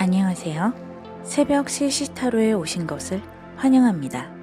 안녕하세요. 새벽 시시타로에 오신 것을 환영합니다.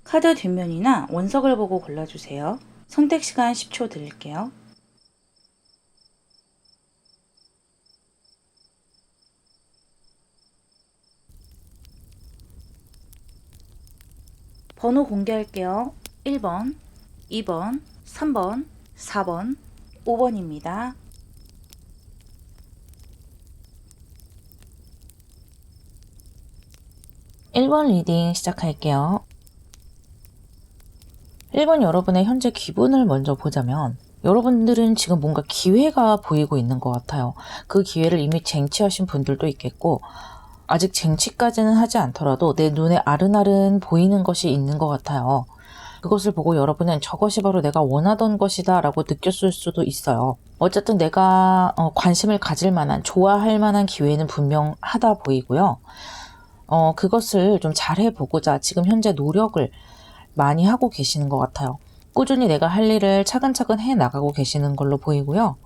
카드 뒷면이나 원석을 보고 골라주세요. 선택 시간 10초 드릴게요. 번호 공개할게요. 1번, 2번, 3번, 4번, 5번입니다. (1번) 리딩 시작할게요. 1번 여러분의 현재 기분을 먼저 보자면 여러분들은 지금 뭔가 기회가 보이고 있는 것 같아요. 그 기회를 이미 쟁취하신 분들도 있겠고 아직 쟁취까지는 하지 않더라도 내 눈에 아른아른 보이는 것이 있는 것 같아요. 그것을 보고 여러분은 저것이 바로 내가 원하던 것이다 라고 느꼈을 수도 있어요. 어쨌든 내가 관심을 가질 만한, 좋아할 만한 기회는 분명하다 보이고요. 그것을 좀 잘해보고자 지금 현재 노력을 많이 하고 계시는 것 같아요. 꾸준히 내가 할 일을 차근차근 해나가고 계시는 걸로 보이고요.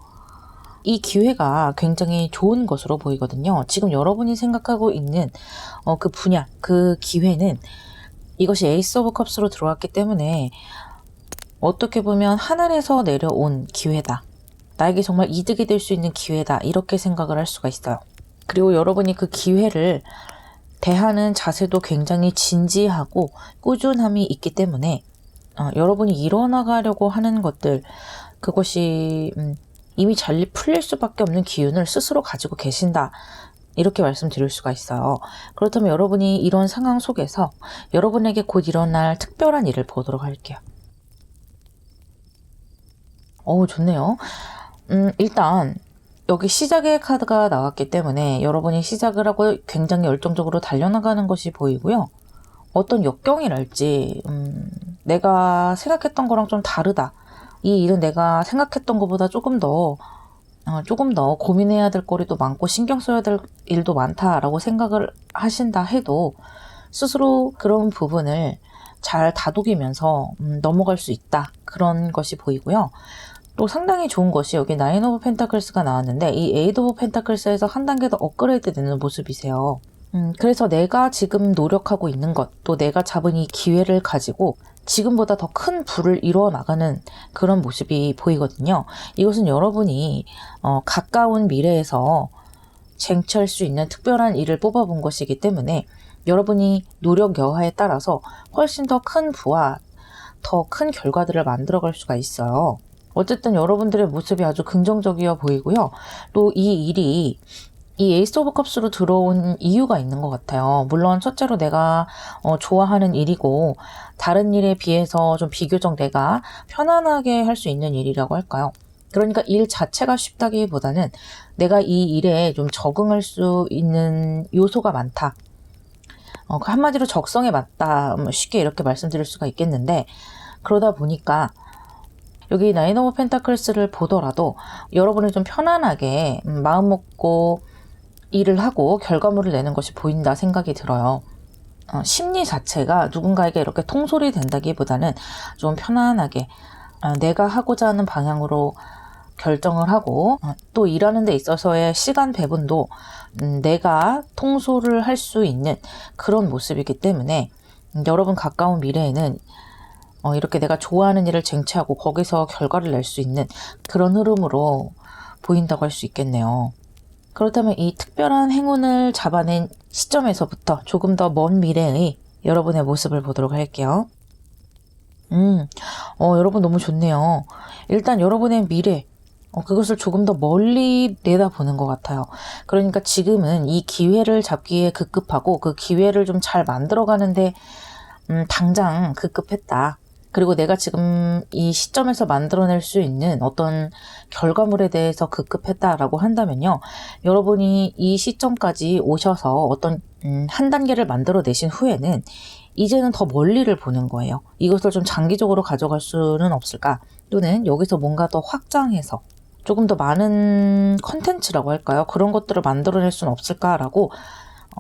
이 기회가 굉장히 좋은 것으로 보이거든요. 지금 여러분이 생각하고 있는 그 분야, 그 기회는 이것이 에이스 오브 컵스로 들어왔기 때문에 어떻게 보면 하늘에서 내려온 기회다. 나에게 정말 이득이 될 수 있는 기회다. 이렇게 생각을 할 수가 있어요. 그리고 여러분이 그 기회를 대하는 자세도 굉장히 진지하고 꾸준함이 있기 때문에 여러분이 이뤄나가려고 하는 것들, 그것이 이미 잘 풀릴 수밖에 없는 기운을 스스로 가지고 계신다. 이렇게 말씀드릴 수가 있어요. 그렇다면 여러분이 이런 상황 속에서 여러분에게 곧 일어날 특별한 일을 보도록 할게요. 좋네요. 일단 여기 시작의 카드가 나왔기 때문에 여러분이 시작을 하고 굉장히 열정적으로 달려나가는 것이 보이고요. 어떤 역경이랄지 내가 생각했던 거랑 좀 다르다. 이 일은 내가 생각했던 것보다 조금 더 고민해야 될 거리도 많고 신경 써야 될 일도 많다라고 생각을 하신다 해도 스스로 그런 부분을 잘 다독이면서 넘어갈 수 있다. 그런 것이 보이고요. 또 상당히 좋은 것이 여기 나인 오브 펜타클스가 나왔는데 이 에이드 오브 펜타클스에서 한 단계 더 업그레이드 되는 모습이세요. 그래서 내가 지금 노력하고 있는 것, 또 내가 잡은 이 기회를 가지고 지금보다 더 큰 부를 이루어 나가는 그런 모습이 보이거든요. 이것은 여러분이 가까운 미래에서 쟁취할 수 있는 특별한 일을 뽑아본 것이기 때문에 여러분이 노력 여하에 따라서 훨씬 더 큰 부와 더 큰 결과들을 만들어갈 수가 있어요. 어쨌든 여러분들의 모습이 아주 긍정적이어 보이고요. 또 이 일이 이 에이스 오브 컵스로 들어온 이유가 있는 것 같아요. 물론 첫째로 내가 좋아하는 일이고 다른 일에 비해서 좀 비교적 내가 편안하게 할 수 있는 일이라고 할까요? 그러니까 일 자체가 쉽다기보다는 내가 이 일에 좀 적응할 수 있는 요소가 많다. 한마디로 적성에 맞다. 쉽게 이렇게 말씀드릴 수가 있겠는데 그러다 보니까 여기 나인 오브 펜타클스를 보더라도 여러분이 좀 편안하게 마음 먹고 일을 하고 결과물을 내는 것이 보인다 생각이 들어요. 심리 자체가 누군가에게 이렇게 통솔이 된다기보다는 좀 편안하게 내가 하고자 하는 방향으로 결정을 하고 또 일하는 데 있어서의 시간 배분도 내가 통솔을 할 수 있는 그런 모습이기 때문에 여러분 가까운 미래에는 이렇게 내가 좋아하는 일을 쟁취하고 거기서 결과를 낼 수 있는 그런 흐름으로 보인다고 할 수 있겠네요. 그렇다면 이 특별한 행운을 잡아낸 시점에서부터 조금 더 먼 미래의 여러분의 모습을 보도록 할게요. 여러분 너무 좋네요. 일단 여러분의 미래, 그것을 조금 더 멀리 내다보는 것 같아요. 그러니까 지금은 이 기회를 잡기에 급급하고 그 기회를 좀 잘 만들어가는데 당장 급급했다. 그리고 내가 지금 이 시점에서 만들어낼 수 있는 어떤 결과물에 대해서 급급했다라고 한다면요. 여러분이 이 시점까지 오셔서 어떤 한 단계를 만들어내신 후에는 이제는 더 멀리를 보는 거예요. 이것을 좀 장기적으로 가져갈 수는 없을까? 또는 여기서 뭔가 더 확장해서 조금 더 많은 컨텐츠라고 할까요? 그런 것들을 만들어낼 수는 없을까라고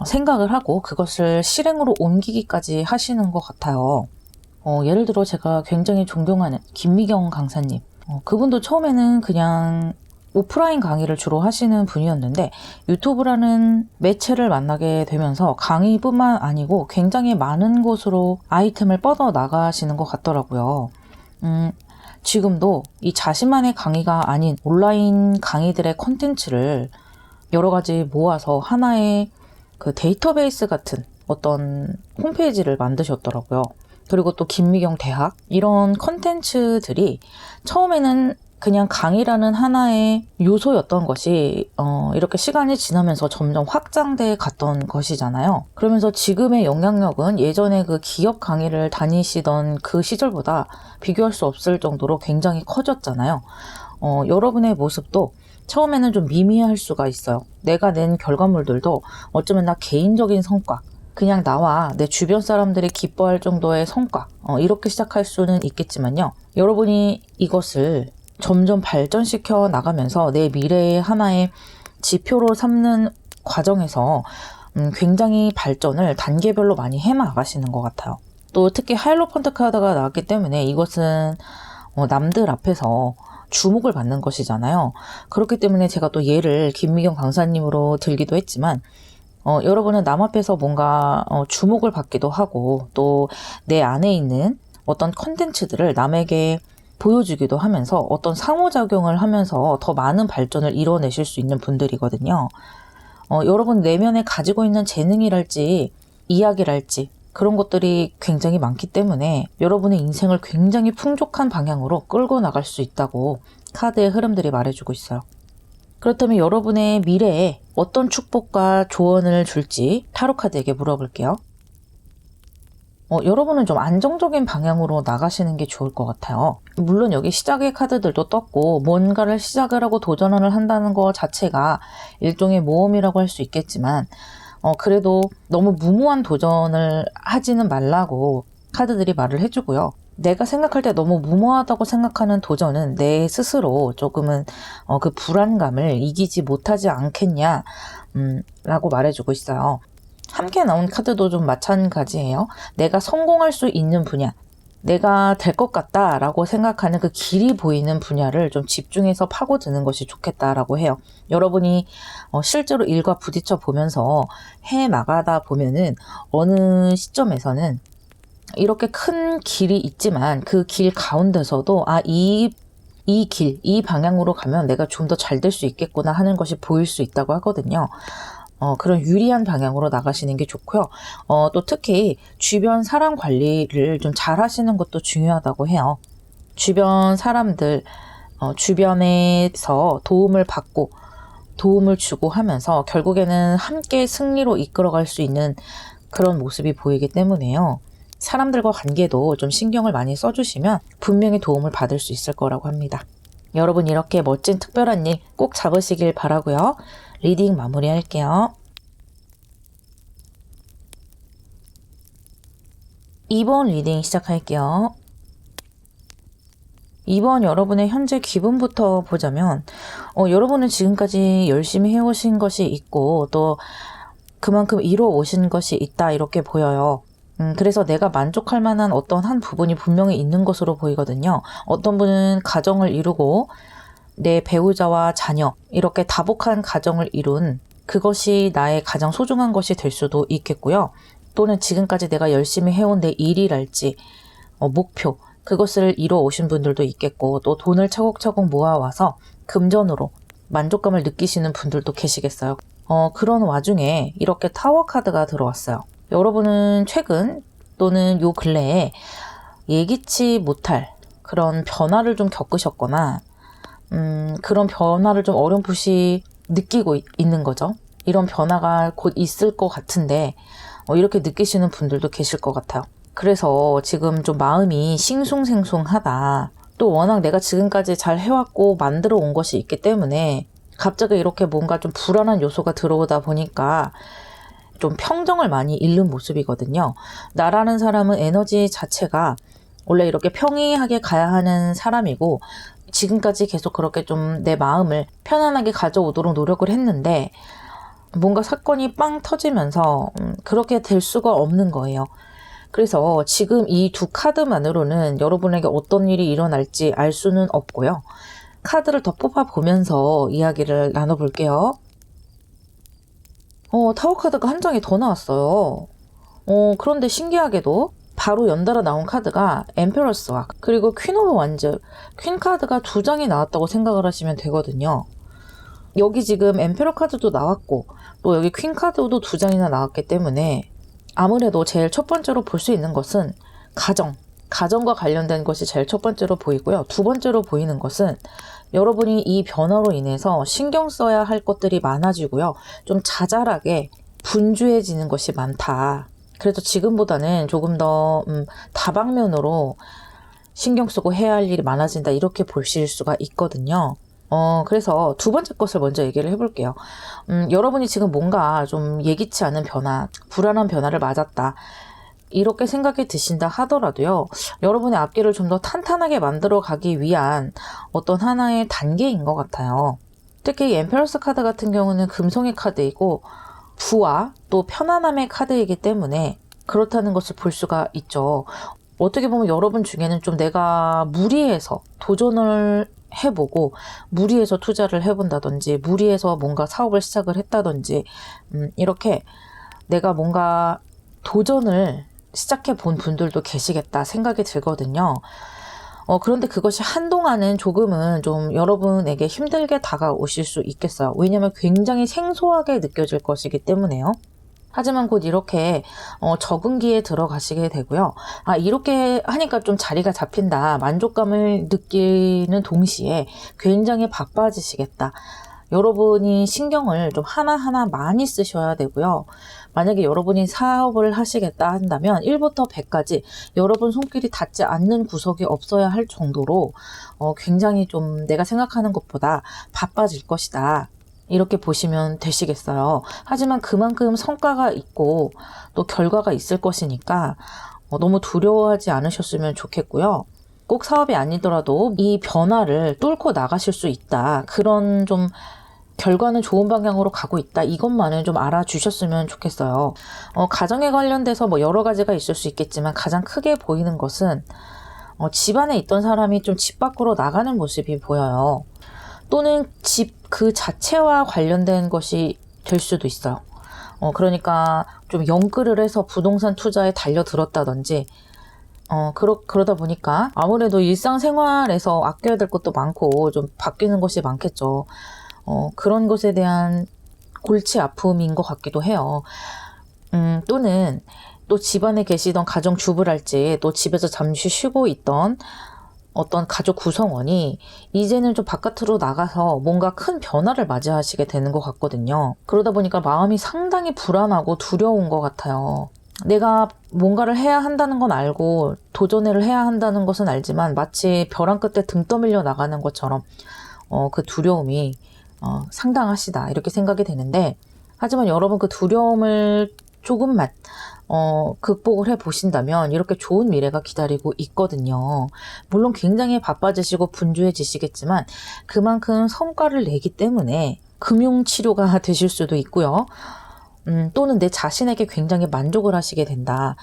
생각을 하고 그것을 실행으로 옮기기까지 하시는 것 같아요. 예를 들어 제가 굉장히 존경하는 김미경 강사님. 그분도 처음에는 그냥 오프라인 강의를 주로 하시는 분이었는데 유튜브라는 매체를 만나게 되면서 강의뿐만 아니고 굉장히 많은 곳으로 아이템을 뻗어 나가시는 것 같더라고요. 지금도 이 자신만의 강의가 아닌 온라인 강의들의 콘텐츠를 여러 가지 모아서 하나의 그 데이터베이스 같은 어떤 홈페이지를 만드셨더라고요. 그리고 또 김미경 대학 이런 컨텐츠들이 처음에는 그냥 강의라는 하나의 요소였던 것이 이렇게 시간이 지나면서 점점 확장돼 갔던 것이잖아요. 그러면서 지금의 영향력은 예전에 그 기업 강의를 다니시던 그 시절보다 비교할 수 없을 정도로 굉장히 커졌잖아요. 여러분의 모습도 처음에는 좀 미미할 수가 있어요. 내가 낸 결과물들도 어쩌면 나 개인적인 성과, 그냥 나와 내 주변 사람들이 기뻐할 정도의 성과, 이렇게 시작할 수는 있겠지만요. 여러분이 이것을 점점 발전시켜 나가면서 내 미래의 하나의 지표로 삼는 과정에서 굉장히 발전을 단계별로 많이 해나가시는 것 같아요. 또 특히 하이로펀트 카드가 나왔기 때문에 이것은 남들 앞에서 주목을 받는 것이잖아요. 그렇기 때문에 제가 또 예를 김미경 강사님으로 들기도 했지만 여러분은 남 앞에서 뭔가 주목을 받기도 하고 또 내 안에 있는 어떤 컨텐츠들을 남에게 보여주기도 하면서 어떤 상호작용을 하면서 더 많은 발전을 이뤄내실 수 있는 분들이거든요. 여러분 내면에 가지고 있는 재능이랄지 이야기랄지 그런 것들이 굉장히 많기 때문에 여러분의 인생을 굉장히 풍족한 방향으로 끌고 나갈 수 있다고 카드의 흐름들이 말해주고 있어요. 그렇다면 여러분의 미래에 어떤 축복과 조언을 줄지 타로 카드에게 물어볼게요. 여러분은 좀 안정적인 방향으로 나가시는 게 좋을 것 같아요. 물론 여기 시작의 카드들도 떴고 뭔가를 시작을 하고 도전을 한다는 것 자체가 일종의 모험이라고 할 수 있겠지만 그래도 너무 무모한 도전을 하지는 말라고 카드들이 말을 해주고요. 내가 생각할 때 너무 무모하다고 생각하는 도전은 내 스스로 조금은 그 불안감을 이기지 못하지 않겠냐 라고 말해주고 있어요. 함께 나온 카드도 좀 마찬가지예요. 내가 성공할 수 있는 분야, 내가 될 것 같다라고 생각하는 그 길이 보이는 분야를 좀 집중해서 파고드는 것이 좋겠다라고 해요. 여러분이 실제로 일과 부딪혀 보면서 해 나가다 보면은 어느 시점에서는 이렇게 큰 길이 있지만 그 길 가운데서도 이 길, 이 방향으로 가면 내가 좀 더 잘 될 수 있겠구나 하는 것이 보일 수 있다고 하거든요. 그런 유리한 방향으로 나가시는 게 좋고요. 또 특히 주변 사람 관리를 좀 잘 하시는 것도 중요하다고 해요. 주변 사람들, 주변에서 도움을 받고 도움을 주고 하면서 결국에는 함께 승리로 이끌어갈 수 있는 그런 모습이 보이기 때문에요. 사람들과 관계도 좀 신경을 많이 써주시면 분명히 도움을 받을 수 있을 거라고 합니다. 여러분 이렇게 멋진 특별한 일 꼭 잡으시길 바라고요. 리딩 마무리할게요. 2번 리딩 시작할게요. 2번 여러분의 현재 기분부터 보자면 여러분은 지금까지 열심히 해오신 것이 있고 또 그만큼 이루어 오신 것이 있다 이렇게 보여요. 그래서 내가 만족할 만한 어떤 한 부분이 분명히 있는 것으로 보이거든요. 어떤 분은 가정을 이루고 내 배우자와 자녀 이렇게 다복한 가정을 이룬 그것이 나의 가장 소중한 것이 될 수도 있겠고요. 또는 지금까지 내가 열심히 해온 내 일이랄지 목표 그것을 이루어 오신 분들도 있겠고 또 돈을 차곡차곡 모아와서 금전으로 만족감을 느끼시는 분들도 계시겠어요. 그런 와중에 이렇게 타워 카드가 들어왔어요. 여러분은 최근 또는 요 근래에 예기치 못할 그런 변화를 좀 겪으셨거나 그런 변화를 좀 어렴풋이 느끼고 있는 거죠. 이런 변화가 곧 있을 것 같은데 이렇게 느끼시는 분들도 계실 것 같아요. 그래서 지금 좀 마음이 싱숭생숭하다. 또 워낙 내가 지금까지 잘 해왔고 만들어 온 것이 있기 때문에 갑자기 이렇게 뭔가 좀 불안한 요소가 들어오다 보니까 좀 평정을 많이 잃는 모습이거든요. 나라는 사람은 에너지 자체가 원래 이렇게 평이하게 가야 하는 사람이고 지금까지 계속 그렇게 좀 내 마음을 편안하게 가져오도록 노력을 했는데 뭔가 사건이 빵 터지면서 그렇게 될 수가 없는 거예요. 그래서 지금 이 두 카드만으로는 여러분에게 어떤 일이 일어날지 알 수는 없고요. 카드를 더 뽑아보면서 이야기를 나눠볼게요. 타워 카드가 한 장이 더 나왔어요. 그런데 신기하게도 바로 연달아 나온 카드가 엠페러스와 그리고 퀸 오브 완즈, 퀸 카드가 두 장이 나왔다고 생각을 하시면 되거든요. 여기 지금 엠페러 카드도 나왔고 또 여기 퀸 카드도 두 장이나 나왔기 때문에 아무래도 제일 첫 번째로 볼 수 있는 것은 가정과 관련된 것이 제일 첫 번째로 보이고요. 두 번째로 보이는 것은 여러분이 이 변화로 인해서 신경 써야 할 것들이 많아지고요. 좀 자잘하게 분주해지는 것이 많다. 그래서 지금보다는 조금 더 다방면으로 신경 쓰고 해야 할 일이 많아진다. 이렇게 보실 수가 있거든요. 그래서 두 번째 것을 먼저 얘기를 해볼게요. 여러분이 지금 뭔가 좀 예기치 않은 변화, 불안한 변화를 맞았다. 이렇게 생각이 드신다 하더라도요. 여러분의 앞길을 좀 더 탄탄하게 만들어 가기 위한 어떤 하나의 단계인 것 같아요. 특히 이 엠페러스 카드 같은 경우는 금성의 카드이고 부와 또 편안함의 카드이기 때문에 그렇다는 것을 볼 수가 있죠. 어떻게 보면 여러분 중에는 좀 내가 무리해서 도전을 해보고 무리해서 투자를 해본다든지 무리해서 뭔가 사업을 시작을 했다든지 이렇게 내가 뭔가 도전을 시작해 본 분들도 계시겠다 생각이 들거든요. 그런데 그것이 한동안은 조금은 좀 여러분에게 힘들게 다가오실 수 있겠어요. 왜냐하면 굉장히 생소하게 느껴질 것이기 때문에요. 하지만 곧 이렇게 적응기에 들어가시게 되고요. 이렇게 하니까 좀 자리가 잡힌다. 만족감을 느끼는 동시에 굉장히 바빠지시겠다. 여러분이 신경을 좀 하나하나 많이 쓰셔야 되고요. 만약에 여러분이 사업을 하시겠다 한다면 1부터 100까지 여러분 손길이 닿지 않는 구석이 없어야 할 정도로 굉장히 좀 내가 생각하는 것보다 바빠질 것이다. 이렇게 보시면 되시겠어요. 하지만 그만큼 성과가 있고 또 결과가 있을 것이니까 너무 두려워하지 않으셨으면 좋겠고요. 꼭 사업이 아니더라도 이 변화를 뚫고 나가실 수 있다. 그런 좀 결과는 좋은 방향으로 가고 있다. 이것만은 좀 알아주셨으면 좋겠어요. 가정에 관련돼서 뭐 여러 가지가 있을 수 있겠지만 가장 크게 보이는 것은 집안에 있던 사람이 좀 집 밖으로 나가는 모습이 보여요. 또는 집 그 자체와 관련된 것이 될 수도 있어요. 그러니까 좀 연끌을 해서 부동산 투자에 달려들었다든지 그러다 보니까 아무래도 일상생활에서 아껴야 될 것도 많고 좀 바뀌는 것이 많겠죠. 그런 것에 대한 골치 아픔인 것 같기도 해요. 또는 또 집안에 계시던 가정주부랄지 또 집에서 잠시 쉬고 있던 어떤 가족 구성원이 이제는 좀 바깥으로 나가서 뭔가 큰 변화를 맞이하시게 되는 것 같거든요. 그러다 보니까 마음이 상당히 불안하고 두려운 것 같아요. 내가 뭔가를 해야 한다는 건 알고 도전을 해야 한다는 것은 알지만 마치 벼랑 끝에 등 떠밀려 나가는 것처럼 그 두려움이 상당하시다 이렇게 생각이 되는데 하지만 여러분 그 두려움을 조금만 극복을 해보신다면 이렇게 좋은 미래가 기다리고 있거든요. 물론 굉장히 바빠지시고 분주해지시겠지만 그만큼 성과를 내기 때문에 금융치료가 되실 수도 있고요. 또는 내 자신에게 굉장히 만족을 하시게 된다.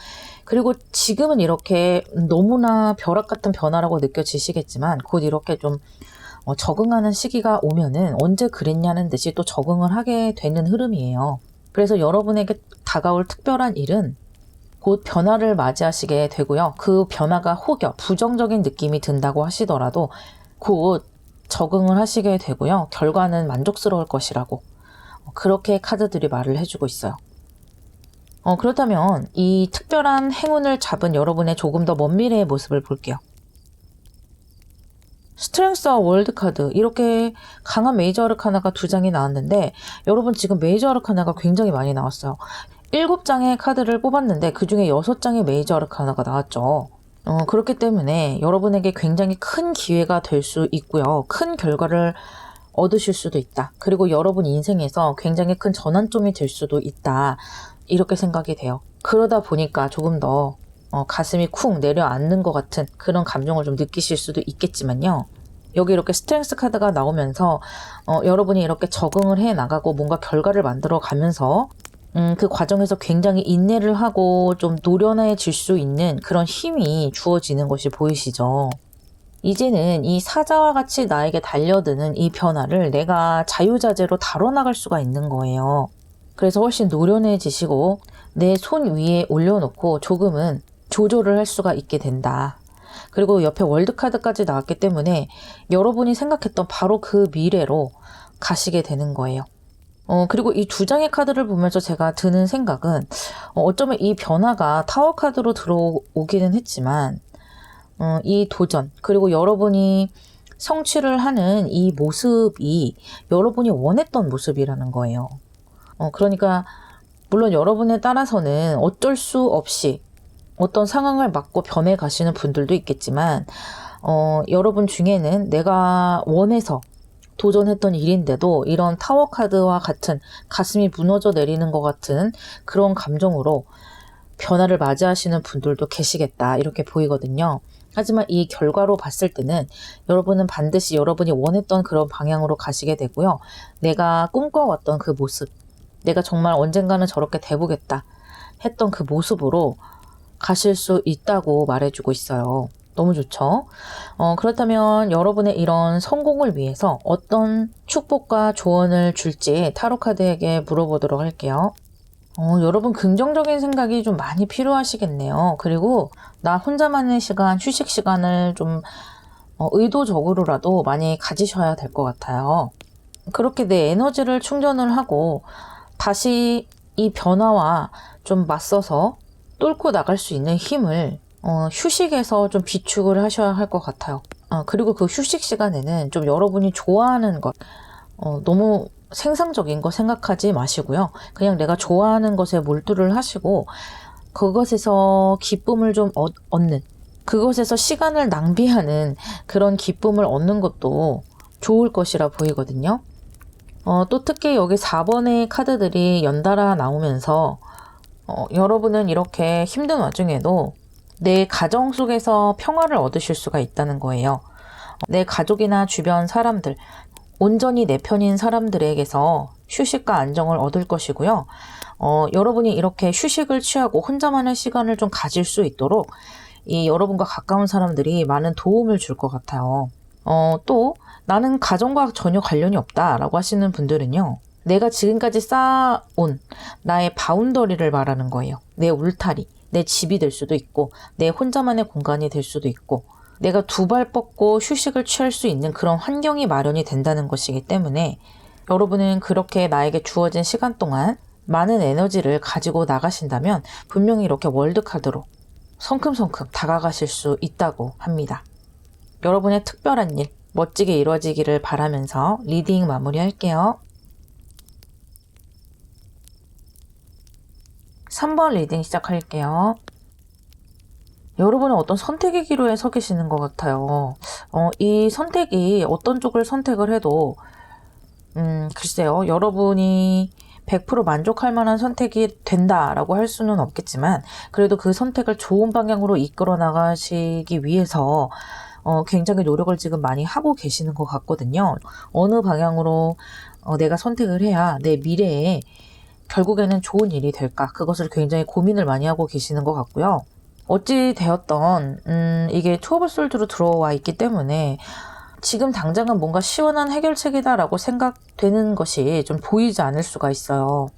그리고 지금은 이렇게 너무나 벼락 같은 변화라고 느껴지시겠지만 곧 이렇게 좀 적응하는 시기가 오면은 언제 그랬냐는 듯이 또 적응을 하게 되는 흐름이에요. 그래서 여러분에게 다가올 특별한 일은 곧 변화를 맞이하시게 되고요. 그 변화가 혹여 부정적인 느낌이 든다고 하시더라도 곧 적응을 하시게 되고요. 결과는 만족스러울 것이라고 그렇게 카드들이 말을 해주고 있어요. 그렇다면 이 특별한 행운을 잡은 여러분의 조금 더 먼 미래의 모습을 볼게요. 스트렝스와 월드 카드, 이렇게 강한 메이저 아르카나가 2장이 나왔는데 여러분 지금 메이저 아르카나가 굉장히 많이 나왔어요. 7장의 카드를 뽑았는데 그 중에 6장의 메이저 아르카나가 나왔죠. 그렇기 때문에 여러분에게 굉장히 큰 기회가 될 수 있고요. 큰 결과를 얻으실 수도 있다. 그리고 여러분 인생에서 굉장히 큰 전환점이 될 수도 있다. 이렇게 생각이 돼요. 그러다 보니까 조금 더 가슴이 쿵 내려앉는 것 같은 그런 감정을 좀 느끼실 수도 있겠지만요. 여기 이렇게 스트렝스 카드가 나오면서 여러분이 이렇게 적응을 해 나가고 뭔가 결과를 만들어 가면서 그 과정에서 굉장히 인내를 하고 좀 노련해질 수 있는 그런 힘이 주어지는 것이 보이시죠? 이제는 이 사자와 같이 나에게 달려드는 이 변화를 내가 자유자재로 다뤄나갈 수가 있는 거예요. 그래서 훨씬 노련해지시고 내 손 위에 올려놓고 조금은 조절을 할 수가 있게 된다. 그리고 옆에 월드카드까지 나왔기 때문에 여러분이 생각했던 바로 그 미래로 가시게 되는 거예요. 그리고 이 2장의 카드를 보면서 제가 드는 생각은 어쩌면 이 변화가 타워 카드로 들어오기는 했지만 이 도전 그리고 여러분이 성취를 하는 이 모습이 여러분이 원했던 모습이라는 거예요. 그러니까 물론 여러분에 따라서는 어쩔 수 없이 어떤 상황을 맞고 변해 가시는 분들도 있겠지만 여러분 중에는 내가 원해서 도전했던 일인데도 이런 타워 카드와 같은 가슴이 무너져 내리는 것 같은 그런 감정으로 변화를 맞이하시는 분들도 계시겠다 이렇게 보이거든요. 하지만 이 결과로 봤을 때는 여러분은 반드시 여러분이 원했던 그런 방향으로 가시게 되고요. 내가 꿈꿔왔던 그 모습, 내가 정말 언젠가는 저렇게 돼보겠다 했던 그 모습으로 가실 수 있다고 말해주고 있어요. 너무 좋죠? 그렇다면 여러분의 이런 성공을 위해서 어떤 축복과 조언을 줄지 타로카드에게 물어보도록 할게요. 여러분 긍정적인 생각이 좀 많이 필요하시겠네요. 그리고 나 혼자만의 시간, 휴식 시간을 좀 의도적으로라도 많이 가지셔야 될 것 같아요. 그렇게 내 에너지를 충전을 하고 다시 이 변화와 좀 맞서서 뚫고 나갈 수 있는 힘을 휴식에서 좀 비축을 하셔야 할 것 같아요. 그리고 그 휴식 시간에는 좀 여러분이 좋아하는 것, 너무 생산적인 거 생각하지 마시고요. 그냥 내가 좋아하는 것에 몰두를 하시고 그것에서 기쁨을 좀 얻는, 그것에서 시간을 낭비하는 그런 기쁨을 얻는 것도 좋을 것이라 보이거든요. 또 특히 여기 4번의 카드들이 연달아 나오면서 여러분은 이렇게 힘든 와중에도 내 가정 속에서 평화를 얻으실 수가 있다는 거예요. 내 가족이나 주변 사람들, 온전히 내 편인 사람들에게서 휴식과 안정을 얻을 것이고요. 여러분이 이렇게 휴식을 취하고 혼자만의 시간을 좀 가질 수 있도록 이 여러분과 가까운 사람들이 많은 도움을 줄 것 같아요. 또 나는 가정과 전혀 관련이 없다라고 하시는 분들은요. 내가 지금까지 쌓아온 나의 바운더리를 말하는 거예요. 내 울타리, 내 집이 될 수도 있고 내 혼자만의 공간이 될 수도 있고 내가 두 발 뻗고 휴식을 취할 수 있는 그런 환경이 마련이 된다는 것이기 때문에 여러분은 그렇게 나에게 주어진 시간 동안 많은 에너지를 가지고 나가신다면 분명히 이렇게 월드카드로 성큼성큼 다가가실 수 있다고 합니다. 여러분의 특별한 일 멋지게 이루어지기를 바라면서 리딩 마무리할게요. 3번 리딩 시작할게요. 여러분은 어떤 선택의 기로에 서 계시는 것 같아요. 이 선택이 어떤 쪽을 선택을 해도 글쎄요. 여러분이 100% 만족할 만한 선택이 된다라고 할 수는 없겠지만 그래도 그 선택을 좋은 방향으로 이끌어 나가시기 위해서 굉장히 노력을 지금 많이 하고 계시는 것 같거든요. 어느 방향으로 내가 선택을 해야 내 미래에 결국에는 좋은 일이 될까? 그것을 굉장히 고민을 많이 하고 계시는 것 같고요. 어찌 되었던 이게 투 오브 솔드로 들어와 있기 때문에 지금 당장은 뭔가 시원한 해결책이다라고 생각되는 것이 좀 보이지 않을 수가 있어요.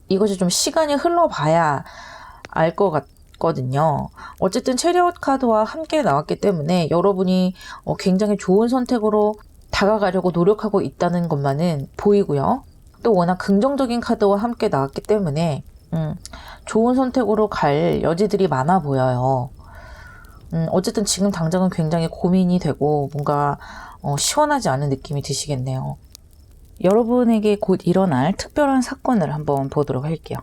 이것이 좀 시간이 흘러봐야 알 것 같거든요. 어쨌든 체리엇 카드와 함께 나왔기 때문에 여러분이 굉장히 좋은 선택으로 다가가려고 노력하고 있다는 것만은 보이고요. 또 워낙 긍정적인 카드와 함께 나왔기 때문에 좋은 선택으로 갈 여지들이 많아 보여요. 어쨌든 지금 당장은 굉장히 고민이 되고 뭔가 시원하지 않은 느낌이 드시겠네요. 여러분에게 곧 일어날 특별한 사건을 한번 보도록 할게요.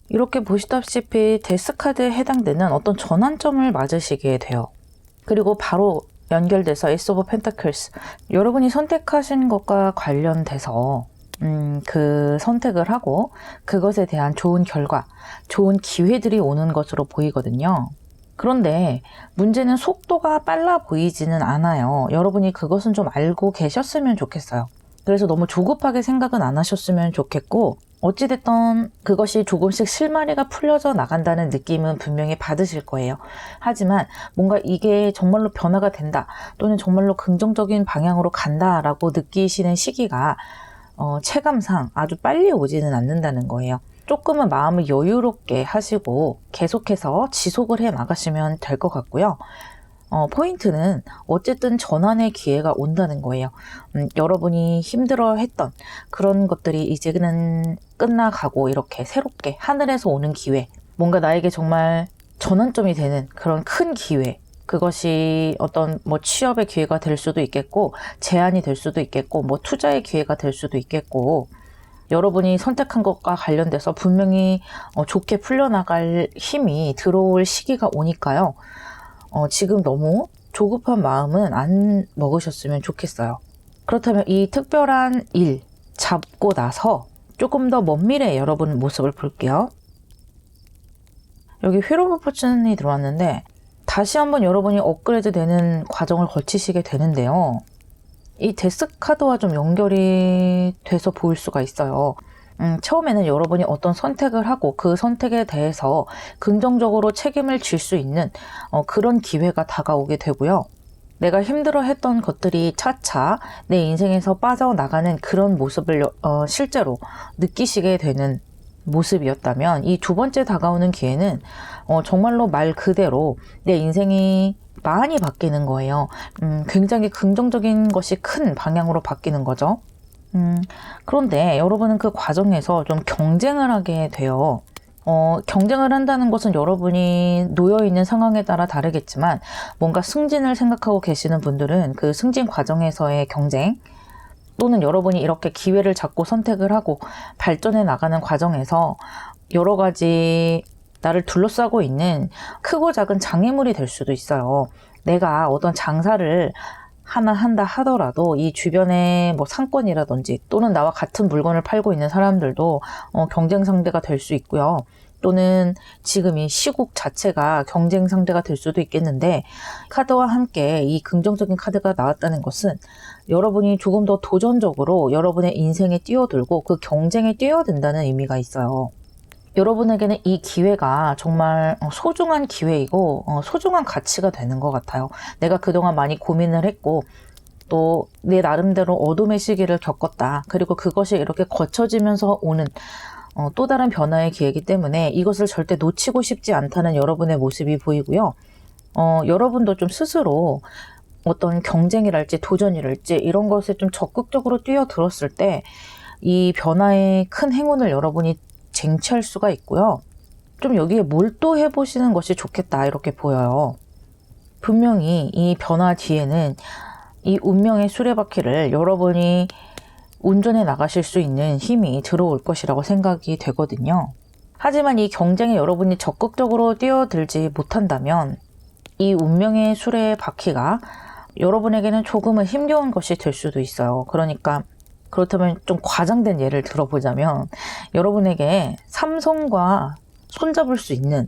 이렇게 보시다시피 데스카드에 해당되는 어떤 전환점을 맞으시게 돼요. 그리고 바로 연결돼서 에이스 오브 펜타클스, 여러분이 선택하신 것과 관련돼서 그 선택을 하고 그것에 대한 좋은 결과, 좋은 기회들이 오는 것으로 보이거든요. 그런데 문제는 속도가 빨라 보이지는 않아요. 여러분이 그것은 좀 알고 계셨으면 좋겠어요. 그래서 너무 조급하게 생각은 안 하셨으면 좋겠고, 어찌됐든 그것이 조금씩 실마리가 풀려져 나간다는 느낌은 분명히 받으실 거예요. 하지만 뭔가 이게 정말로 변화가 된다, 또는 정말로 긍정적인 방향으로 간다라고 느끼시는 시기가 체감상 아주 빨리 오지는 않는다는 거예요. 조금은 마음을 여유롭게 하시고 계속해서 지속을 해 나가시면 될 것 같고요. 포인트는 어쨌든 전환의 기회가 온다는 거예요. 여러분이 힘들어했던 그런 것들이 이제는 끝나가고 이렇게 새롭게 하늘에서 오는 기회, 뭔가 나에게 정말 전환점이 되는 그런 큰 기회, 그것이 어떤 취업의 기회가 될 수도 있겠고, 제안이 될 수도 있겠고, 투자의 기회가 될 수도 있겠고, 여러분이 선택한 것과 관련돼서 분명히 좋게 풀려나갈 힘이 들어올 시기가 오니까요. 지금 너무 조급한 마음은 안 먹으셨으면 좋겠어요. 그렇다면 이 특별한 일 잡고 나서 조금 더 먼 미래 여러분 모습을 볼게요. 여기 휠 오브 포춘이 들어왔는데 다시 한번 여러분이 업그레이드 되는 과정을 거치시게 되는데요. 이 데스 카드와 좀 연결이 돼서 보일 수가 있어요. 처음에는 여러분이 어떤 선택을 하고 그 선택에 대해서 긍정적으로 책임을 질 수 있는 그런 기회가 다가오게 되고요. 내가 힘들어했던 것들이 차차 내 인생에서 빠져나가는 그런 모습을 실제로 느끼시게 되는 모습이었다면, 이 두 번째 다가오는 기회는 정말로 말 그대로 내 인생이 많이 바뀌는 거예요. 굉장히 긍정적인 것이 큰 방향으로 바뀌는 거죠. 그런데 여러분은 그 과정에서 좀 경쟁을 하게 돼요. 경쟁을 한다는 것은 여러분이 놓여있는 상황에 따라 다르겠지만, 뭔가 승진을 생각하고 계시는 분들은 그 승진 과정에서의 경쟁, 또는 여러분이 이렇게 기회를 잡고 선택을 하고 발전해 나가는 과정에서 여러 가지 나를 둘러싸고 있는 크고 작은 장애물이 될 수도 있어요. 내가 어떤 장사를 하나 한다 하더라도 이 주변의 상권이라든지 또는 나와 같은 물건을 팔고 있는 사람들도 경쟁 상대가 될 수 있고요. 또는 지금 이 시국 자체가 경쟁 상대가 될 수도 있겠는데, 카드와 함께 이 긍정적인 카드가 나왔다는 것은 여러분이 조금 더 도전적으로 여러분의 인생에 뛰어들고 그 경쟁에 뛰어든다는 의미가 있어요. 여러분에게는 이 기회가 정말 소중한 기회이고 소중한 가치가 되는 것 같아요. 내가 그동안 많이 고민을 했고 또 내 나름대로 어둠의 시기를 겪었다. 그리고 그것이 이렇게 거쳐지면서 오는 또 다른 변화의 기회이기 때문에 이것을 절대 놓치고 싶지 않다는 여러분의 모습이 보이고요. 여러분도 좀 스스로 어떤 경쟁이랄지 도전이랄지 이런 것에 좀 적극적으로 뛰어들었을 때 이 변화의 큰 행운을 여러분이 쟁취할 수가 있고요. 좀 여기에 몰두해 보시는 것이 좋겠다, 이렇게 보여요. 분명히 이 변화 뒤에는 이 운명의 수레바퀴를 여러분이 운전해 나가실 수 있는 힘이 들어올 것이라고 생각이 되거든요. 하지만 이 경쟁에 여러분이 적극적으로 뛰어들지 못한다면 이 운명의 수레바퀴가 여러분에게는 조금은 힘겨운 것이 될 수도 있어요. 그렇다면 좀 과장된 예를 들어보자면, 여러분에게 삼성과 손잡을 수 있는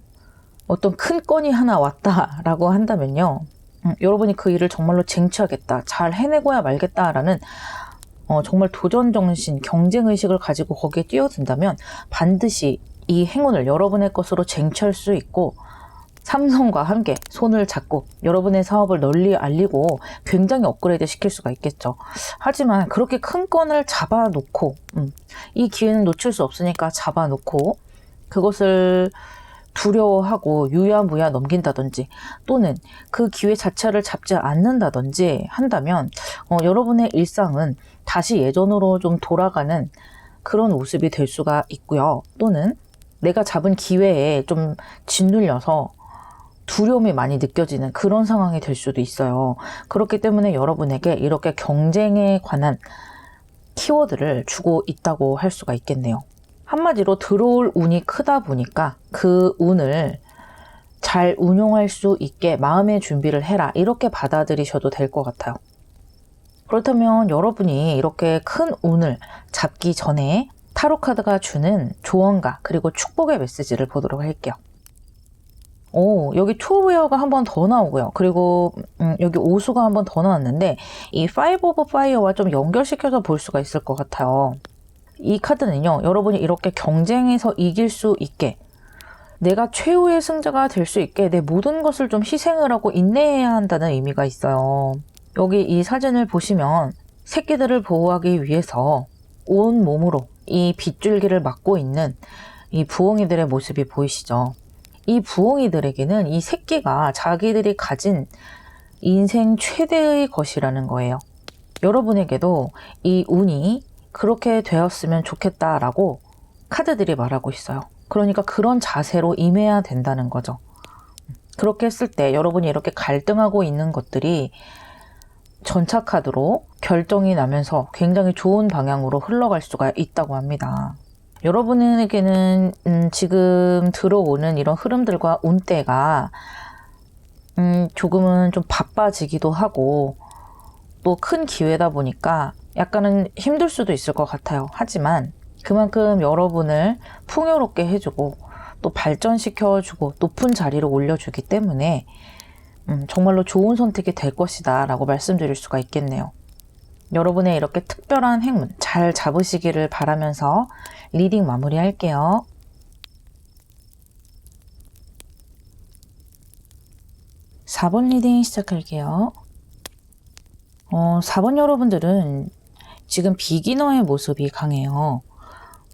어떤 큰 건이 하나 왔다라고 한다면요. 여러분이 그 일을 정말로 쟁취하겠다, 잘 해내고야 말겠다라는 정말 도전 정신, 경쟁 의식을 가지고 거기에 뛰어든다면 반드시 이 행운을 여러분의 것으로 쟁취할 수 있고, 삼성과 함께 손을 잡고 여러분의 사업을 널리 알리고 굉장히 업그레이드 시킬 수가 있겠죠. 하지만 그렇게 큰 건을 잡아놓고 이 기회는 놓칠 수 없으니까 잡아놓고 그것을 두려워하고 유야무야 넘긴다든지, 또는 그 기회 자체를 잡지 않는다든지 한다면 여러분의 일상은 다시 예전으로 좀 돌아가는 그런 모습이 될 수가 있고요. 또는 내가 잡은 기회에 좀 짓눌려서 두려움이 많이 느껴지는 그런 상황이 될 수도 있어요. 그렇기 때문에 여러분에게 이렇게 경쟁에 관한 키워드를 주고 있다고 할 수가 있겠네요. 한마디로 들어올 운이 크다 보니까 그 운을 잘 운용할 수 있게 마음의 준비를 해라, 이렇게 받아들이셔도 될 것 같아요. 그렇다면 여러분이 이렇게 큰 운을 잡기 전에 타로카드가 주는 조언과 그리고 축복의 메시지를 보도록 할게요. 여기 투웨어가 한 번 더 나오고요. 그리고 여기 오수가 한 번 더 나왔는데, 이 파이브 오브 파이어와 좀 연결시켜서 볼 수가 있을 것 같아요. 이 카드는요, 여러분이 이렇게 경쟁에서 이길 수 있게, 내가 최후의 승자가 될 수 있게 내 모든 것을 좀 희생을 하고 인내해야 한다는 의미가 있어요. 여기 이 사진을 보시면 새끼들을 보호하기 위해서 온 몸으로 이 빗줄기를 막고 있는 이 부엉이들의 모습이 보이시죠? 이 부엉이들에게는 이 새끼가 자기들이 가진 인생 최대의 것이라는 거예요. 여러분에게도 이 운이 그렇게 되었으면 좋겠다라고 카드들이 말하고 있어요. 그러니까 그런 자세로 임해야 된다는 거죠. 그렇게 했을 때 여러분이 이렇게 갈등하고 있는 것들이 전차 카드로 결정이 나면서 굉장히 좋은 방향으로 흘러갈 수가 있다고 합니다. 여러분에게는 지금 들어오는 이런 흐름들과 운대가 조금은 좀 바빠지기도 하고 또 큰 기회다 보니까 약간은 힘들 수도 있을 것 같아요. 하지만 그만큼 여러분을 풍요롭게 해주고 또 발전시켜주고 높은 자리로 올려주기 때문에 정말로 좋은 선택이 될 것이다 라고 말씀드릴 수가 있겠네요. 여러분의 이렇게 특별한 행운 잘 잡으시기를 바라면서 리딩 마무리할게요. (4번) 리딩 시작할게요. 4번 여러분들은 지금 비기너의 모습이 강해요.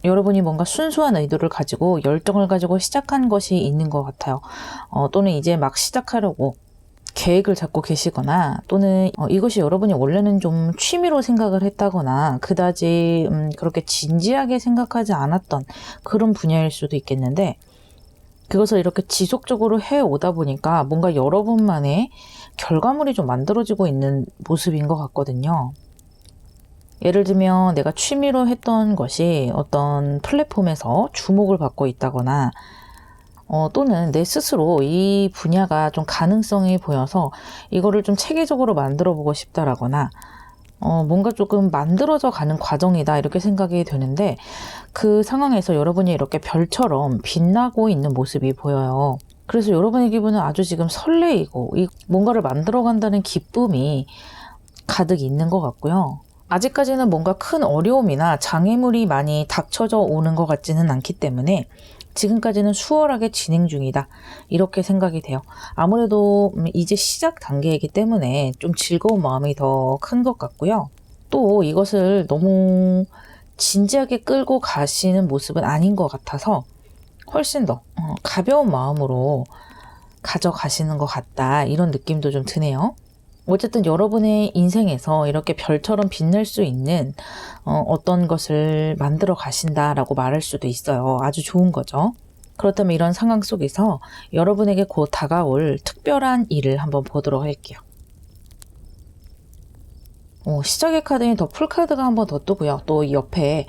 여러분이 뭔가 순수한 의도를 가지고 열정을 가지고 시작한 것이 있는 것 같아요. 또는 이제 막 시작하려고 계획을 잡고 계시거나, 또는 이것이 여러분이 원래는 좀 취미로 생각을 했다거나 그다지 그렇게 진지하게 생각하지 않았던 그런 분야일 수도 있겠는데, 그것을 이렇게 지속적으로 해오다 보니까 뭔가 여러분만의 결과물이 좀 만들어지고 있는 모습인 것 같거든요. 예를 들면 내가 취미로 했던 것이 어떤 플랫폼에서 주목을 받고 있다거나, 또는 내 스스로 이 분야가 좀 가능성이 보여서 이거를 좀 체계적으로 만들어 보고 싶다라거나, 뭔가 조금 만들어져 가는 과정이다 이렇게 생각이 되는데, 그 상황에서 여러분이 이렇게 별처럼 빛나고 있는 모습이 보여요. 그래서 여러분의 기분은 아주 지금 설레이고 뭔가를 만들어 간다는 기쁨이 가득 있는 것 같고요. 아직까지는 뭔가 큰 어려움이나 장애물이 많이 닥쳐져 오는 것 같지는 않기 때문에 지금까지는 수월하게 진행 중이다 이렇게 생각이 돼요. 아무래도 이제 시작 단계이기 때문에 좀 즐거운 마음이 더 큰 것 같고요. 또 이것을 너무 진지하게 끌고 가시는 모습은 아닌 것 같아서 훨씬 더 가벼운 마음으로 가져가시는 것 같다 이런 느낌도 좀 드네요. 어쨌든 여러분의 인생에서 이렇게 별처럼 빛날 수 있는 어떤 것을 만들어 가신다라고 말할 수도 있어요. 아주 좋은 거죠. 그렇다면 이런 상황 속에서 여러분에게 곧 다가올 특별한 일을 한번 보도록 할게요. 시작의 카드인 더 풀 카드가 한 번 더 뜨고요. 또 이 옆에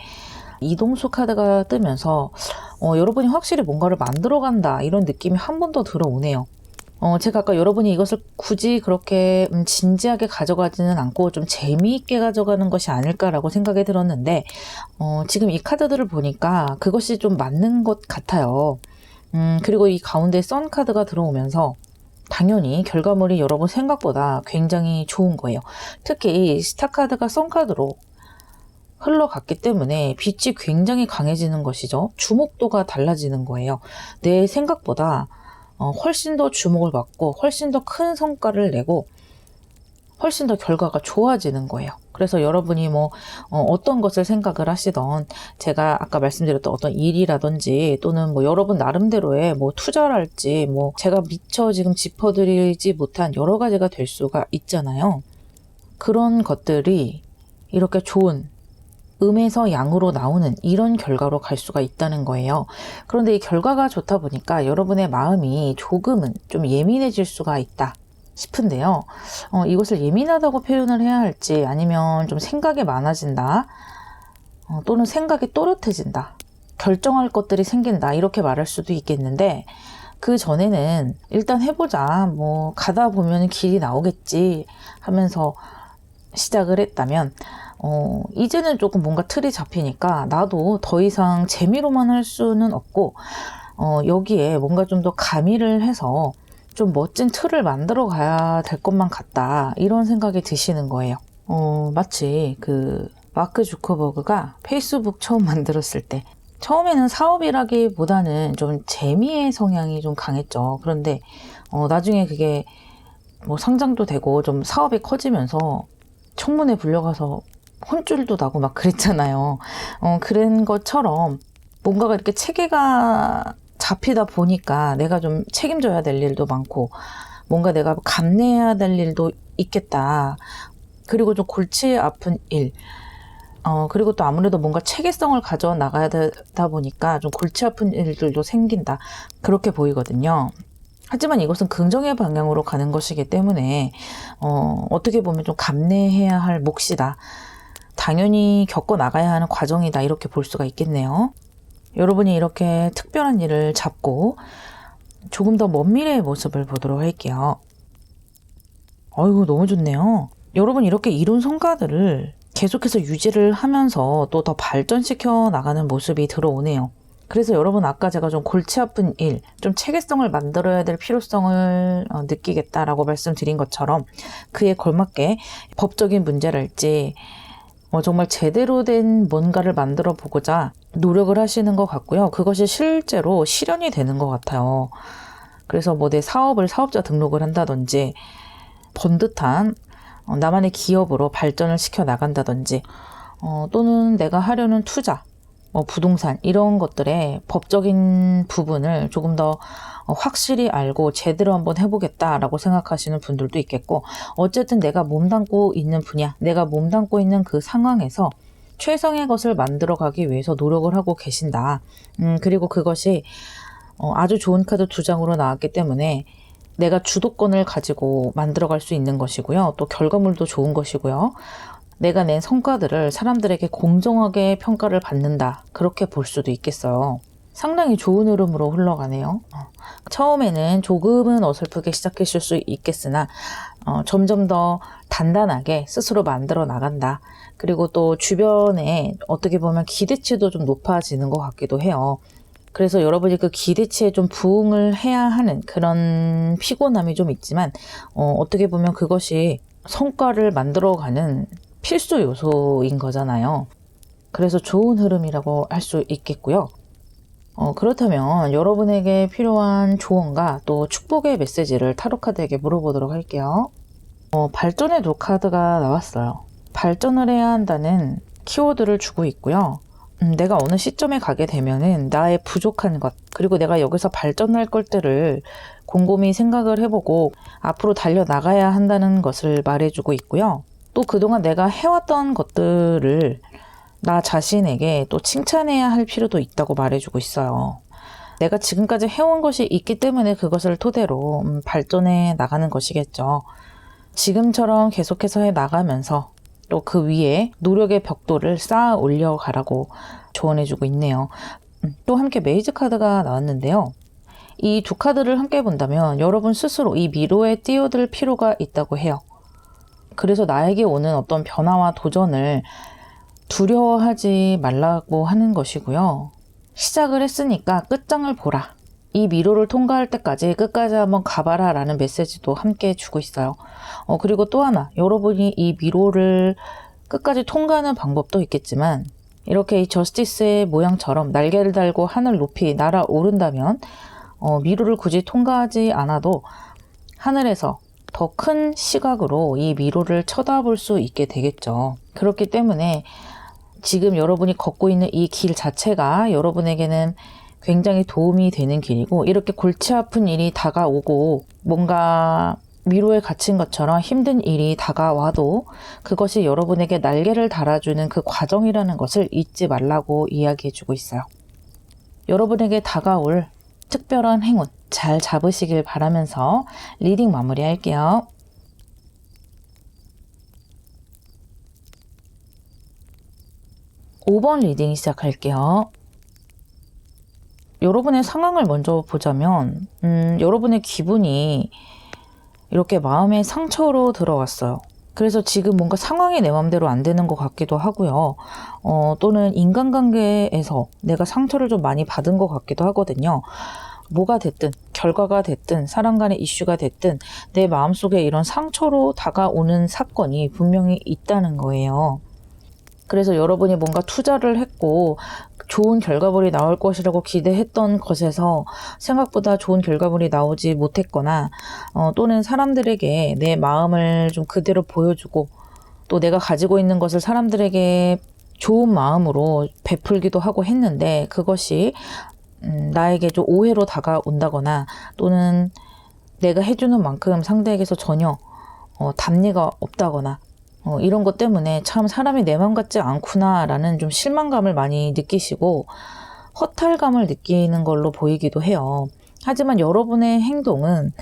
이동수 카드가 뜨면서 여러분이 확실히 뭔가를 만들어 간다 이런 느낌이 한 번 더 들어오네요. 제가 아까 여러분이 이것을 굳이 그렇게 진지하게 가져가지는 않고 좀 재미있게 가져가는 것이 아닐까라고 생각이 들었는데, 지금 이 카드들을 보니까 그것이 좀 맞는 것 같아요. 그리고 이 가운데 선 카드가 들어오면서 당연히 결과물이 여러분 생각보다 굉장히 좋은 거예요. 특히 이 스타 카드가 선 카드로 흘러갔기 때문에 빛이 굉장히 강해지는 것이죠. 주목도가 달라지는 거예요. 내 생각보다 훨씬 더 주목을 받고 훨씬 더 큰 성과를 내고 훨씬 더 결과가 좋아지는 거예요. 그래서 여러분이 어떤 것을 생각을 하시던, 제가 아까 말씀드렸던 어떤 일이라든지 또는 여러분 나름대로의 투자랄지 제가 미처 지금 짚어드리지 못한 여러 가지가 될 수가 있잖아요. 그런 것들이 이렇게 좋은 음에서 양으로 나오는 이런 결과로 갈 수가 있다는 거예요. 그런데 이 결과가 좋다 보니까 여러분의 마음이 조금은 좀 예민해질 수가 있다 싶은데요. 이것을 예민하다고 표현을 해야 할지, 아니면 좀 생각이 많아진다, 또는 생각이 또렷해진다, 결정할 것들이 생긴다, 이렇게 말할 수도 있겠는데, 그 전에는 일단 해보자, 가다 보면 길이 나오겠지 하면서 시작을 했다면, 이제는 조금 뭔가 틀이 잡히니까 나도 더 이상 재미로만 할 수는 없고, 여기에 뭔가 좀 더 가미를 해서 좀 멋진 틀을 만들어 가야 될 것만 같다, 이런 생각이 드시는 거예요. 마치 마크 주커버그가 페이스북 처음 만들었을 때, 처음에는 사업이라기보다는 좀 재미의 성향이 좀 강했죠. 그런데 나중에 그게 상장도 되고 좀 사업이 커지면서 청문회 불려가서 혼쭐도 나고 막 그랬잖아요. 그런 것처럼 뭔가가 이렇게 체계가 잡히다 보니까 내가 좀 책임져야 될 일도 많고, 뭔가 내가 감내해야 될 일도 있겠다. 그리고 좀 골치 아픈 일, 그리고 또 아무래도 뭔가 체계성을 가져 나가야 되다 보니까 좀 골치 아픈 일들도 생긴다, 그렇게 보이거든요. 하지만 이것은 긍정의 방향으로 가는 것이기 때문에 어떻게 보면 좀 감내해야 할 몫이다, 당연히 겪어 나가야 하는 과정이다, 이렇게 볼 수가 있겠네요. 여러분이 이렇게 특별한 일을 잡고 조금 더 먼 미래의 모습을 보도록 할게요. 어이구, 너무 좋네요. 여러분 이렇게 이룬 성과들을 계속해서 유지를 하면서 또 더 발전시켜 나가는 모습이 들어오네요. 그래서 여러분, 아까 제가 좀 골치 아픈 일, 좀 체계성을 만들어야 될 필요성을 느끼겠다라고 말씀드린 것처럼, 그에 걸맞게 법적인 문제랄지 정말 제대로 된 뭔가를 만들어 보고자 노력을 하시는 것 같고요. 그것이 실제로 실현이 되는 것 같아요. 그래서 내 사업을 사업자 등록을 한다든지, 번듯한 나만의 기업으로 발전을 시켜 나간다든지, 또는 내가 하려는 투자, 부동산, 이런 것들의 법적인 부분을 조금 더 확실히 알고 제대로 한번 해보겠다라고 생각하시는 분들도 있겠고, 어쨌든 내가 몸담고 있는 분야, 내가 몸담고 있는 그 상황에서 최상의 것을 만들어가기 위해서 노력을 하고 계신다. 그리고 그것이 아주 좋은 카드 2장으로 나왔기 때문에 내가 주도권을 가지고 만들어갈 수 있는 것이고요. 또 결과물도 좋은 것이고요. 내가 낸 성과들을 사람들에게 공정하게 평가를 받는다, 그렇게 볼 수도 있겠어요. 상당히 좋은 흐름으로 흘러가네요. 처음에는 조금은 어설프게 시작했을 수 있겠으나 점점 더 단단하게 스스로 만들어 나간다. 그리고 또 주변에 어떻게 보면 기대치도 좀 높아지는 것 같기도 해요. 그래서 여러분이 그 기대치에 좀 부응을 해야 하는 그런 피곤함이 좀 있지만, 어떻게 보면 그것이 성과를 만들어가는 필수 요소인 거잖아요. 그래서 좋은 흐름이라고 할 수 있겠고요. 그렇다면 여러분에게 필요한 조언과 또 축복의 메시지를 타로카드에게 물어보도록 할게요. 발전의 두 카드가 나왔어요. 발전을 해야 한다는 키워드를 주고 있고요. 내가 어느 시점에 가게 되면은 나의 부족한 것, 그리고 내가 여기서 발전할 것들을 곰곰이 생각을 해보고 앞으로 달려나가야 한다는 것을 말해주고 있고요. 또 그동안 내가 해왔던 것들을 나 자신에게 또 칭찬해야 할 필요도 있다고 말해주고 있어요. 내가 지금까지 해온 것이 있기 때문에 그것을 토대로 발전해 나가는 것이겠죠. 지금처럼 계속해서 해 나가면서 또 그 위에 노력의 벽돌을 쌓아 올려가라고 조언해주고 있네요. 또 함께 메이즈 카드가 나왔는데요. 이 두 카드를 함께 본다면 여러분 스스로 이 미로에 뛰어들 필요가 있다고 해요. 그래서 나에게 오는 어떤 변화와 도전을 두려워하지 말라고 하는 것이고요. 시작을 했으니까 끝장을 보라. 이 미로를 통과할 때까지 끝까지 한번 가봐라 라는 메시지도 함께 주고 있어요. 그리고 또 하나, 여러분이 이 미로를 끝까지 통과하는 방법도 있겠지만 이렇게 이 저스티스의 모양처럼 날개를 달고 하늘 높이 날아오른다면 미로를 굳이 통과하지 않아도 하늘에서 더 큰 시각으로 이 미로를 쳐다볼 수 있게 되겠죠. 그렇기 때문에 지금 여러분이 걷고 있는 이 길 자체가 여러분에게는 굉장히 도움이 되는 길이고, 이렇게 골치 아픈 일이 다가오고 뭔가 미로에 갇힌 것처럼 힘든 일이 다가와도 그것이 여러분에게 날개를 달아주는 그 과정이라는 것을 잊지 말라고 이야기해주고 있어요. 여러분에게 다가올 특별한 행운 잘 잡으시길 바라면서 리딩 마무리할게요. (5번) 리딩 시작할게요. 여러분의 상황을 먼저 보자면 여러분의 기분이 이렇게 마음의 상처로 들어왔어요. 그래서 지금 뭔가 상황이 내 마음대로 안 되는 것 같기도 하고요. 또는 인간관계에서 내가 상처를 좀 많이 받은 것 같기도 하거든요. 뭐가 됐든, 결과가 됐든, 사람 간의 이슈가 됐든 내 마음속에 이런 상처로 다가오는 사건이 분명히 있다는 거예요. 그래서 여러분이 뭔가 투자를 했고 좋은 결과물이 나올 것이라고 기대했던 것에서 생각보다 좋은 결과물이 나오지 못했거나 또는 사람들에게 내 마음을 좀 그대로 보여주고 또 내가 가지고 있는 것을 사람들에게 좋은 마음으로 베풀기도 하고 했는데 그것이 나에게 좀 오해로 다가온다거나 또는 내가 해주는 만큼 상대에게서 전혀 답리가 없다거나 이런 것 때문에 참 사람이 내 맘 같지 않구나 라는 좀 실망감을 많이 느끼시고 허탈감을 느끼는 걸로 보이기도 해요. 하지만 여러분의 행동은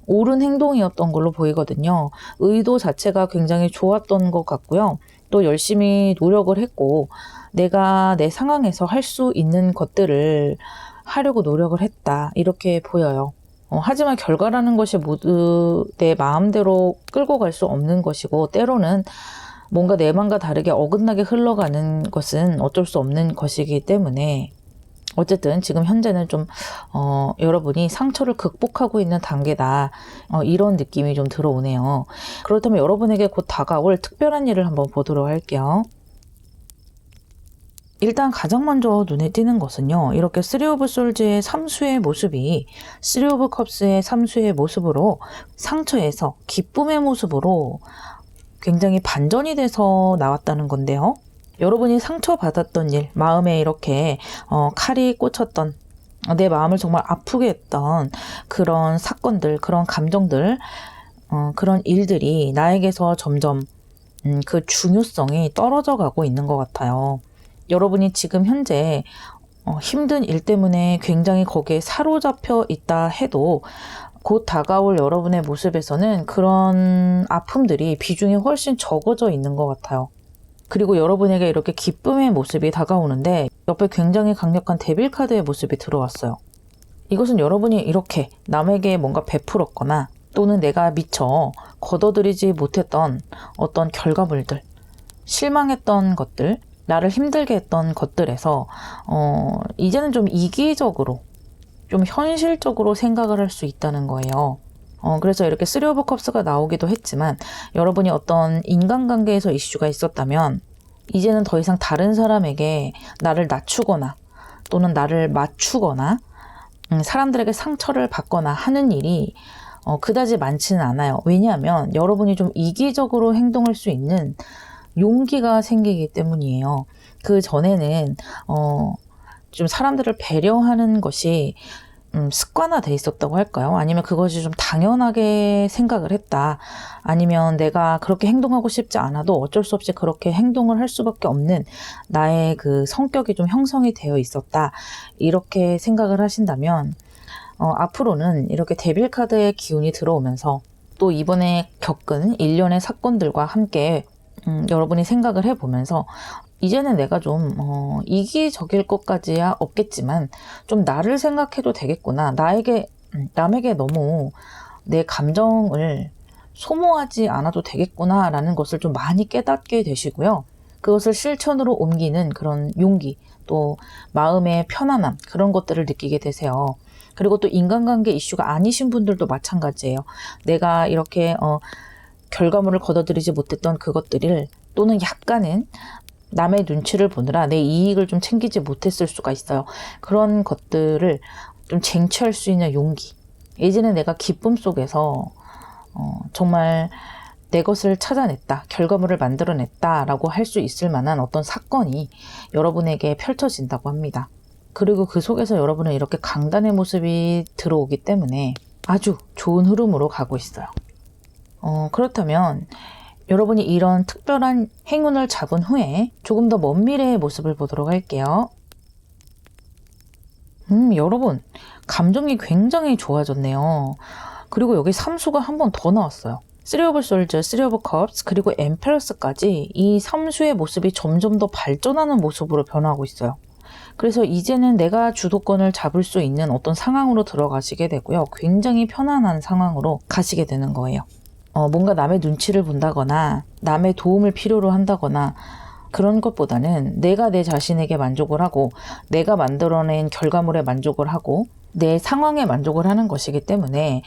옳은 행동이었던 걸로 보이거든요. 의도 자체가 굉장히 좋았던 것 같고요. 또 열심히 노력을 했고 내가 내 상황에서 할 수 있는 것들을 하려고 노력을 했다, 이렇게 보여요. 하지만 결과라는 것이 모두 내 마음대로 끌고 갈 수 없는 것이고 때로는 뭔가 내 맘과 다르게 어긋나게 흘러가는 것은 어쩔 수 없는 것이기 때문에 어쨌든 지금 현재는 좀 여러분이 상처를 극복하고 있는 단계다, 이런 느낌이 좀 들어오네요. 그렇다면 여러분에게 곧 다가올 특별한 일을 한번 보도록 할게요. 일단 가장 먼저 눈에 띄는 것은요, 이렇게 3 오브 솔즈의 삼수의 모습이 3 오브 컵스의 삼수의 모습으로 상처에서 기쁨의 모습으로 굉장히 반전이 돼서 나왔다는 건데요. 여러분이 상처받았던 일, 마음에 이렇게 칼이 꽂혔던, 내 마음을 정말 아프게 했던 그런 사건들, 그런 감정들, 그런 일들이 나에게서 점점 그 중요성이 떨어져 가고 있는 것 같아요. 여러분이 지금 현재 힘든 일 때문에 굉장히 거기에 사로잡혀 있다 해도 곧 다가올 여러분의 모습에서는 그런 아픔들이 비중이 훨씬 적어져 있는 것 같아요. 그리고 여러분에게 이렇게 기쁨의 모습이 다가오는데 옆에 굉장히 강력한 데빌 카드의 모습이 들어왔어요. 이것은 여러분이 이렇게 남에게 뭔가 베풀었거나 또는 내가 미처 거둬들이지 못했던 어떤 결과물들, 실망했던 것들, 나를 힘들게 했던 것들에서 이제는 좀 이기적으로, 좀 현실적으로 생각을 할 수 있다는 거예요. 그래서 이렇게 3 오브 컵스가 나오기도 했지만 여러분이 어떤 인간관계에서 이슈가 있었다면 이제는 더 이상 다른 사람에게 나를 낮추거나 또는 나를 맞추거나 사람들에게 상처를 받거나 하는 일이 그다지 많지는 않아요. 왜냐하면 여러분이 좀 이기적으로 행동할 수 있는 용기가 생기기 때문이에요. 그 전에는 좀 사람들을 배려하는 것이 습관화돼 있었다고 할까요? 아니면 그것이 좀 당연하게 생각을 했다. 아니면 내가 그렇게 행동하고 싶지 않아도 어쩔 수 없이 그렇게 행동을 할 수밖에 없는 나의 그 성격이 좀 형성이 되어 있었다. 이렇게 생각을 하신다면 앞으로는 이렇게 데빌 카드의 기운이 들어오면서 또 이번에 겪은 일련의 사건들과 함께 여러분이 생각을 해보면서 이제는 내가 좀 이기적일 것까지야 없겠지만 좀 나를 생각해도 되겠구나. 남에게 너무 내 감정을 소모하지 않아도 되겠구나 라는 것을 좀 많이 깨닫게 되시고요. 그것을 실천으로 옮기는 그런 용기, 또 마음의 편안함, 그런 것들을 느끼게 되세요. 그리고 또 인간관계 이슈가 아니신 분들도 마찬가지예요. 내가 이렇게 결과물을 거둬들이지 못했던 그것들을 또는 약간은 남의 눈치를 보느라 내 이익을 좀 챙기지 못했을 수가 있어요. 그런 것들을 좀 쟁취할 수 있는 용기. 예전에 내가 기쁨 속에서 정말 내 것을 찾아냈다, 결과물을 만들어냈다 라고 할 수 있을 만한 어떤 사건이 여러분에게 펼쳐진다고 합니다. 그리고 그 속에서 여러분은 이렇게 강단의 모습이 들어오기 때문에 아주 좋은 흐름으로 가고 있어요. 그렇다면 여러분이 이런 특별한 행운을 잡은 후에 조금 더 먼 미래의 모습을 보도록 할게요. 여러분, 감정이 굉장히 좋아졌네요. 그리고 여기 삼수가 한 번 더 나왔어요. 3 of Swords, 3 of Cups, 그리고 Empress까지 이 삼수의 모습이 점점 더 발전하는 모습으로 변하고 있어요. 그래서 이제는 내가 주도권을 잡을 수 있는 어떤 상황으로 들어가시게 되고요. 굉장히 편안한 상황으로 가시게 되는 거예요. 뭔가 남의 눈치를 본다거나 남의 도움을 필요로 한다거나 그런 것보다는 내가 내 자신에게 만족을 하고 내가 만들어낸 결과물에 만족을 하고 내 상황에 만족을 하는 것이기 때문에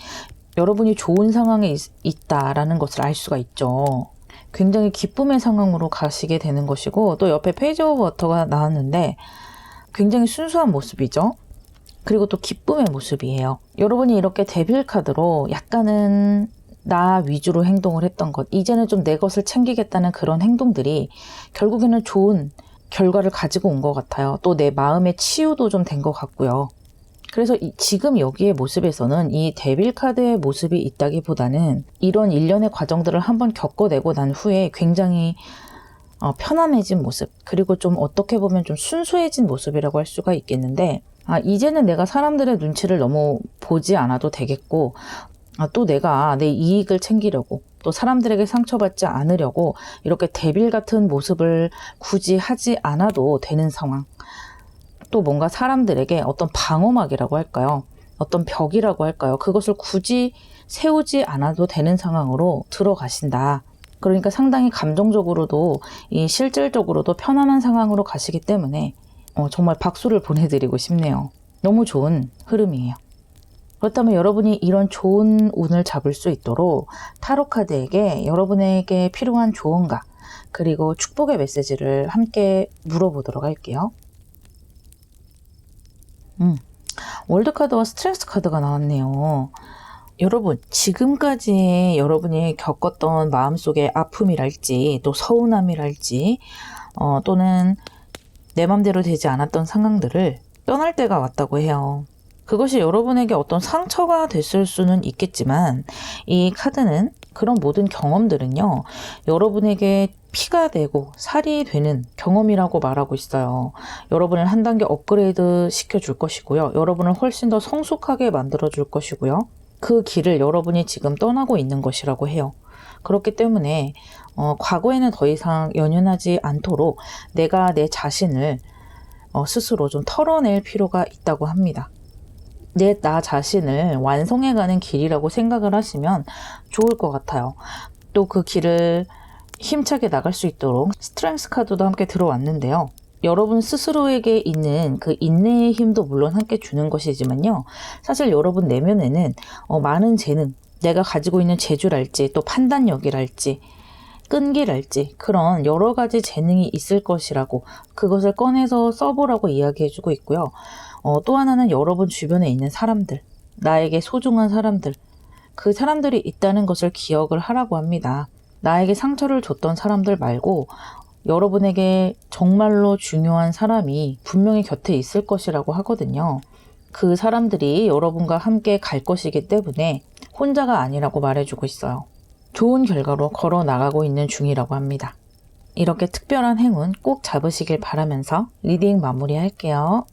여러분이 좋은 상황에 있다라는 것을 알 수가 있죠. 굉장히 기쁨의 상황으로 가시게 되는 것이고, 또 옆에 페이지 오브 워터가 나왔는데 굉장히 순수한 모습이죠. 그리고 또 기쁨의 모습이에요. 여러분이 이렇게 데빌 카드로 약간은 나 위주로 행동을 했던 것, 이제는 좀 내 것을 챙기겠다는 그런 행동들이 결국에는 좋은 결과를 가지고 온 것 같아요. 또 내 마음의 치유도 좀 된 것 같고요. 그래서 지금 여기의 모습에서는 이 데빌 카드의 모습이 있다기보다는 이런 일련의 과정들을 한번 겪어내고 난 후에 굉장히 편안해진 모습, 그리고 좀 어떻게 보면 좀 순수해진 모습이라고 할 수가 있겠는데, 이제는 내가 사람들의 눈치를 너무 보지 않아도 되겠고, 또 내가 내 이익을 챙기려고, 또 사람들에게 상처받지 않으려고 이렇게 데빌 같은 모습을 굳이 하지 않아도 되는 상황. 또 뭔가 사람들에게 어떤 방어막이라고 할까요? 어떤 벽이라고 할까요? 그것을 굳이 세우지 않아도 되는 상황으로 들어가신다. 그러니까 상당히 감정적으로도 실질적으로도 편안한 상황으로 가시기 때문에 정말 박수를 보내드리고 싶네요. 너무 좋은 흐름이에요. 그렇다면 여러분이 이런 좋은 운을 잡을 수 있도록 타로카드에게 여러분에게 필요한 조언과 그리고 축복의 메시지를 함께 물어보도록 할게요. 월드카드와 스트렝스 카드가 나왔네요. 여러분, 지금까지 여러분이 겪었던 마음속의 아픔이랄지 또 서운함이랄지 또는 내 맘대로 되지 않았던 상황들을 떠날 때가 왔다고 해요. 그것이 여러분에게 어떤 상처가 됐을 수는 있겠지만 이 카드는 그런 모든 경험들은요, 여러분에게 피가 되고 살이 되는 경험이라고 말하고 있어요. 여러분을 한 단계 업그레이드 시켜줄 것이고요. 여러분을 훨씬 더 성숙하게 만들어줄 것이고요. 그 길을 여러분이 지금 떠나고 있는 것이라고 해요. 그렇기 때문에 과거에는 더 이상 연연하지 않도록 내가 내 자신을 스스로 좀 털어낼 필요가 있다고 합니다. 나 자신을 완성해가는 길이라고 생각을 하시면 좋을 것 같아요. 또 그 길을 힘차게 나갈 수 있도록 스트렝스 카드도 함께 들어왔는데요. 여러분 스스로에게 있는 그 인내의 힘도 물론 함께 주는 것이지만요. 사실 여러분 내면에는 많은 재능, 내가 가지고 있는 재주랄지 또 판단력이랄지 끈기랄지 그런 여러 가지 재능이 있을 것이라고 그것을 꺼내서 써보라고 이야기해주고 있고요. 또 하나는 여러분 주변에 있는 사람들, 나에게 소중한 사람들, 그 사람들이 있다는 것을 기억을 하라고 합니다. 나에게 상처를 줬던 사람들 말고 여러분에게 정말로 중요한 사람이 분명히 곁에 있을 것이라고 하거든요. 그 사람들이 여러분과 함께 갈 것이기 때문에 혼자가 아니라고 말해주고 있어요. 좋은 결과로 걸어 나가고 있는 중이라고 합니다. 이렇게 특별한 행운 꼭 잡으시길 바라면서 리딩 마무리할게요.